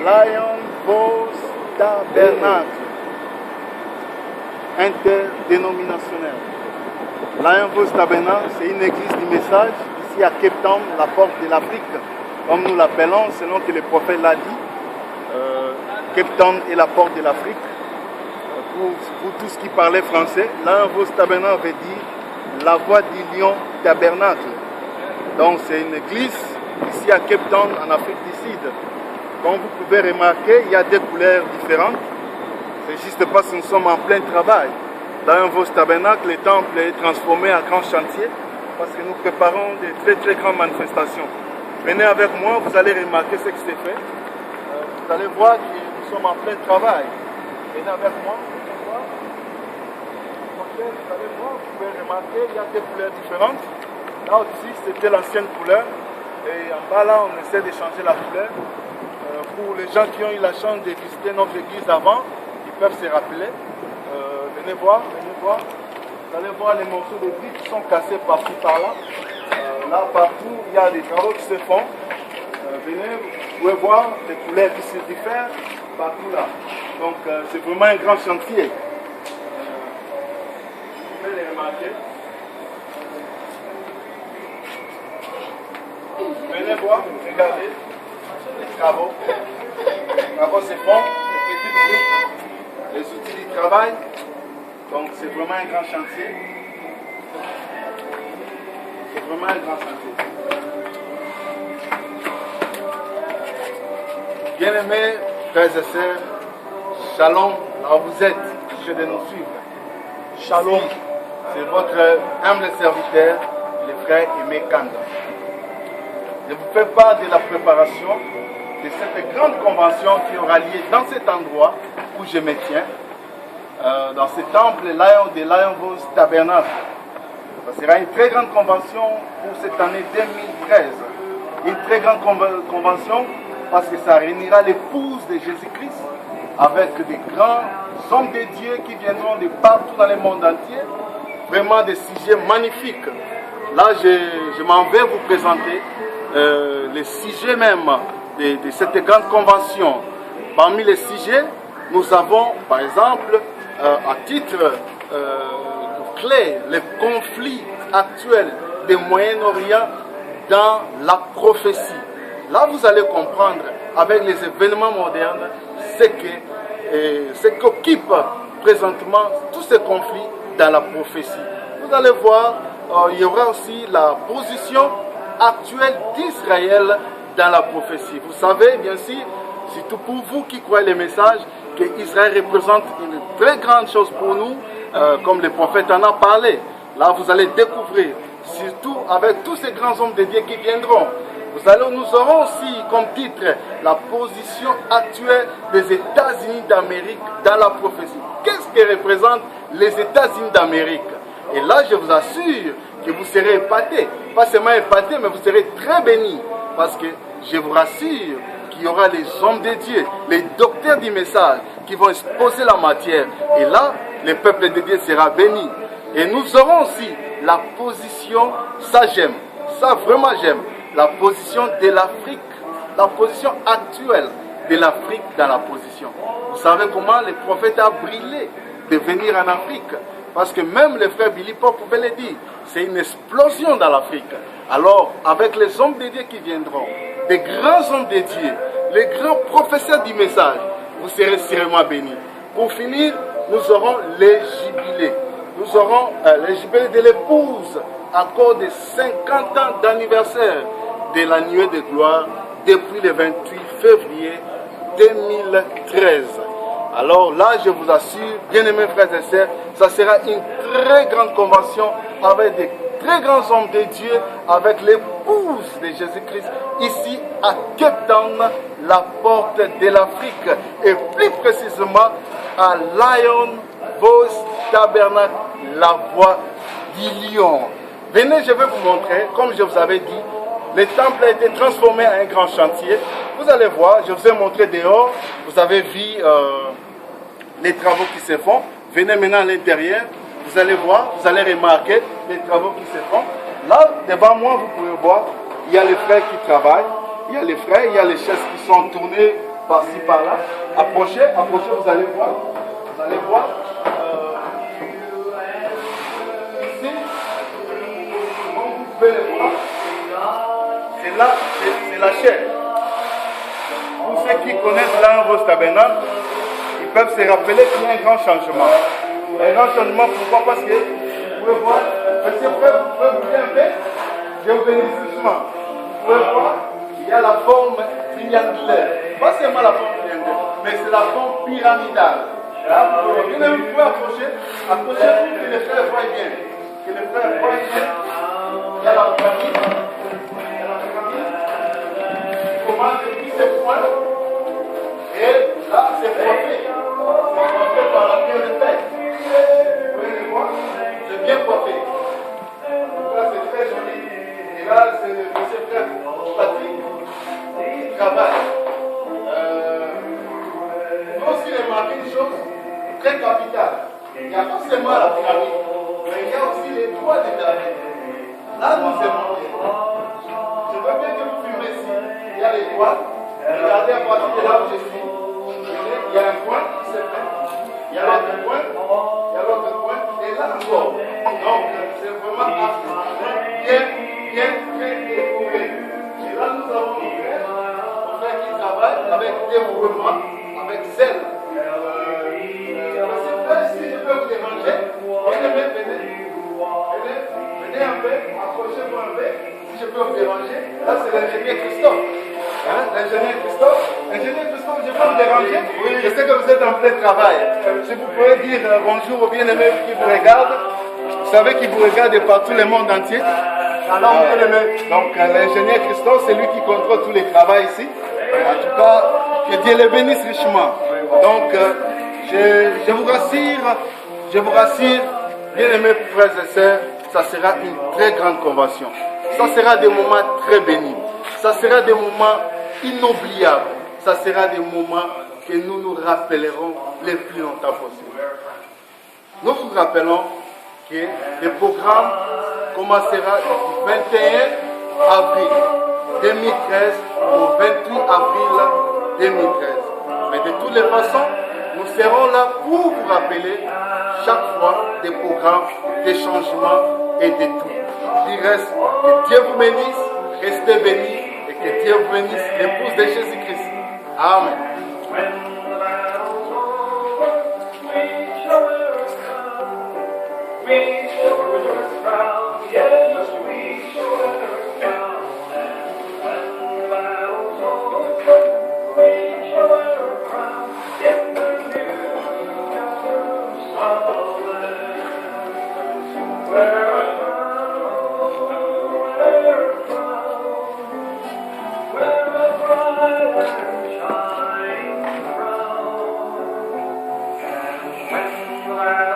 Lion Vos Tabernacle interdénominationnel. Lion Vos Tabernacle, c'est une église du message ici à Cape Town, la porte de l'Afrique, comme nous l'appelons, selon que le prophète l'a dit. Cape Town est la porte de l'Afrique. Pour tous qui parlaient français, Lion Vos Tabernacle veut dire la voix du lion tabernacle. Donc c'est une église ici à Cape Town, en Afrique du Sud. Comme vous pouvez remarquer, il y a des couleurs différentes. C'est juste parce que nous sommes en plein travail. Dans Vos Tabernacle, le temple est transformé en grand chantier parce que nous préparons de très grandes manifestations. Venez avec moi, vous allez remarquer ce qui s'est fait. Vous allez voir que nous sommes en plein travail. Venez avec moi, vous allez voir, vous pouvez remarquer, il y a des couleurs différentes. Là aussi, c'était l'ancienne couleur. Et en bas là, on essaie de changer la couleur. Pour les gens qui ont eu la chance de visiter notre église avant, ils peuvent se rappeler. Venez voir. Vous allez voir les morceaux de briques qui sont cassés partout par là. Là, partout, il y a des travaux qui se font. Venez, vous pouvez voir les couleurs qui se diffèrent partout là. Donc, c'est vraiment un grand chantier. Vous pouvez les remarquer. Venez voir, regardez les travaux. Les travaux se font, les petites briques, les outils du travail. Donc c'est vraiment un grand chantier. C'est vraiment un grand chantier. Bien-aimés, frères et sœurs, shalom, là où vous êtes, ceux de nous suivre. Shalom, c'est votre humble serviteur, le frère Aimé Kanda. Je vous fais part de la préparation de cette grande convention qui aura lieu dans cet endroit où je me tiens, dans ce temple de Lion Vos Tabernacle. Ce sera une très grande convention pour cette année 2013. Une très grande convention parce que ça réunira l'épouse de Jésus-Christ avec des grands hommes de Dieu qui viendront de partout dans le monde entier. Vraiment des sujets magnifiques. Là, je m'en vais vous présenter les sujets même de cette grande convention. Parmi les sujets, nous avons par exemple à titre clé les conflits actuels du Moyen-Orient dans la prophétie. Là, vous allez comprendre avec les événements modernes ce qu'occupent présentement tous ces conflits dans la prophétie. Vous allez voir, il y aura aussi la position actuelle d'Israël dans la prophétie. Vous savez, bien sûr, surtout pour vous qui croyez les messages, que Israël représente une très grande chose pour nous, comme le prophète en a parlé. Là, vous allez découvrir, surtout avec tous ces grands hommes de Dieu qui viendront. Nous aurons aussi comme titre la position actuelle des États-Unis d'Amérique dans la prophétie. Qu'est-ce que représentent les États-Unis d'Amérique? Et là, je vous assure que vous serez épatés. Pas seulement épatés, mais vous serez très bénis. Parce que je vous rassure qu'il y aura les hommes de Dieu, les docteurs du message qui vont exposer la matière. Et là, le peuple de Dieu sera béni. Et nous aurons aussi la position, ça j'aime, ça vraiment j'aime, la position de l'Afrique, la position actuelle de l'Afrique dans la position. Vous savez comment le prophète a brillé de venir en Afrique? Parce que même le frère Billy Paul pouvait le dire, c'est une explosion dans l'Afrique. Alors, avec les hommes de Dieu qui viendront, des grands hommes de Dieu, les grands professeurs du message, vous serez sûrement bénis. Pour finir, nous aurons les jubilés. Nous aurons les jubilés de l'épouse à cause de 50 ans d'anniversaire de la nuée de gloire depuis le 28 février 2013. Alors là, je vous assure, bien-aimés frères et sœurs, ça sera une très grande convention avec des très grands hommes de Dieu, avec l'épouse de Jésus-Christ, ici à Cape Town, la porte de l'Afrique, et plus précisément à Lion Vos Tabernacle, la voix du lion. Venez, je vais vous montrer, comme je vous avais dit, le temple a été transformé en un grand chantier. Vous allez voir, je vous ai montré dehors, vous avez vu les travaux qui se font. Venez maintenant à l'intérieur, vous allez voir, vous allez remarquer les travaux qui se font. Là, devant moi, vous pouvez voir, il y a les frères qui travaillent, il y a les frères, il y a les chaises qui sont tournées par-ci, par-là. Approchez, approchez, vous allez voir. Vous allez voir. Ici, comme vous pouvez le voir, c'est là, c'est la chair. Pour ceux qui connaissent là Rose Tabernacle, ils peuvent se rappeler qu'il y a un grand changement. Un grand changement, pourquoi? Parce que vous pouvez voir, monsieur frère, vous pouvez bouger un peu, je vous bénis doucement. Vous pouvez voir, il y a la forme triangulaire. Pas seulement la forme triangulaire, mais c'est la forme pyramidale. Là, vous pouvez approcher pour que les frères voient bien. Que les frères voient bien. Il y a la pyramide. Il y a la pyramide. Il commence depuis ces points. Et là, c'est coiffé. C'est coiffé par la pierre de tête. Vous pouvez le voir. C'est bien coiffé. Là, c'est très joli. Et là, c'est le monsieur frère Patrick qui travaille. Il faut aussi remarquer une chose très capitale. Il n'y a pas seulement la pyramide, mais il y a aussi les toits des pyramides. Là, nous sommes montés. Je veux bien que vous filmez ici. Il y a les toits. Regardez à partir de là où je suis. Il y a un point qui se fait. Il y a l'autre point. Il y a l'autre point. Et là encore. Donc, c'est vraiment bien découvert. Et là, nous avons nos frères qui travaillent avec dévouement, avec zèle. Si je peux vous déranger, venez un peu, approchez-moi un peu. Si je peux vous déranger, là c'est l'ingénieur Christophe. Hein, l'ingénieur Christophe. Ingénieur Christophe, je peux vous déranger? Oui. Je sais que vous êtes en plein travail. Si vous pouvez dire bonjour aux bien-aimés qui vous regardent. Vous savez qu'ils vous regardent de partout le monde entier. Donc l'ingénieur Christophe, c'est lui qui contrôle tous les travaux ici. En tout cas, que Dieu les bénisse richement. Donc, je vous rassure, bien-aimés frères et sœurs, ça sera une très grande convention. Ça sera des moments très bénis. Ça sera des moments inoubliables. Ça sera des moments que nous nous rappellerons le plus longtemps possible. Nous vous rappelons que le programme commencera du 21 avril 2013 au 28 avril 2013. Mais de toutes les façons, nous serons là pour vous rappeler chaque fois des programmes, des changements et de tout. Il reste que Dieu vous bénisse, restez bénis et que Dieu vous bénisse, l'épouse de Jésus-Christ. Amen. When